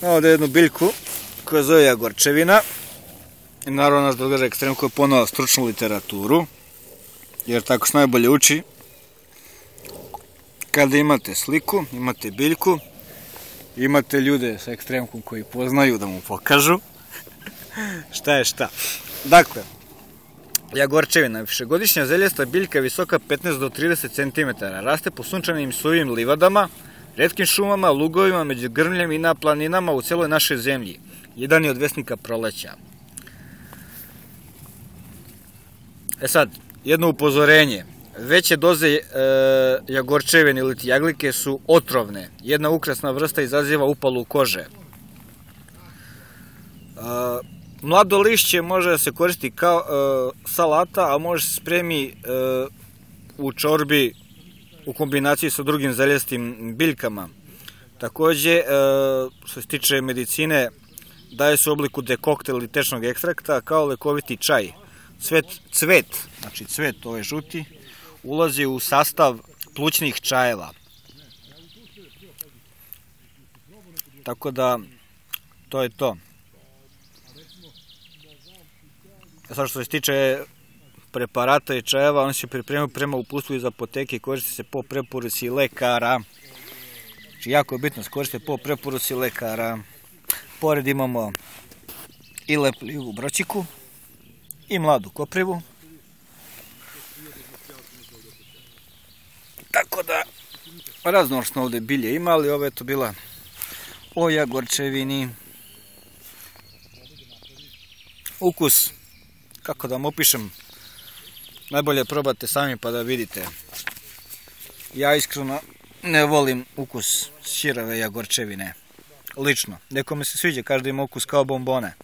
Ovdje jednu biljku koja zove jagorčevina. I naravno naš drugar Ekstrem koji je ponao stručnu literaturu, jer tako se najbolje uči. Kada imate sliku, imate biljku, imate ljude sa Ekstremkom koji poznaju da mu pokažu šta je šta. Dakle, jagorčevina, višegodišnja zeljasta biljka visoka 15 do 30 cm, raste po sunčanim i suvim livadama, retkim šumama, lugovima, među grmljem i na planinama u celoj našoj zemlji. Jedan je od vesnika proleća. Sad, jedno upozorenje. Veće doze jagorčevine ili jaglike su otrovne. Jedna ukrasna vrsta izaziva upalu kože. Mlado lišće može da se koristi kao salata, a može se spremi u čorbi u kombinaciji sa drugim zeljastim biljkama. Takođe, što se tiče medicine, daje se u obliku dekokta ili tečnog ekstrakta kao lekoviti čaj. Cvet, znači cvet ovaj žuti, ulazi u sastav plućnih čajeva. Tako da, to je to. Sad što se tiče preparata i čajeva, oni se pripremaju prema uputstvu iz apoteke i koristi se po preporuci lekara. Znači, jako je bitno da se koriste po preporuci lekara. Pored imamo i lepljivu broćiku i mladu koprivu. Tako da, raznošno ovde bilje ima, ali ovo je to bila o jagorčevini. Ukus, kako da vam opišem, najbolje probate sami pa da vidite. Ja iskreno ne volim ukus sirove jagorčevine, lično. Nekome se sviđa, kaže da ima ukus kao bombone.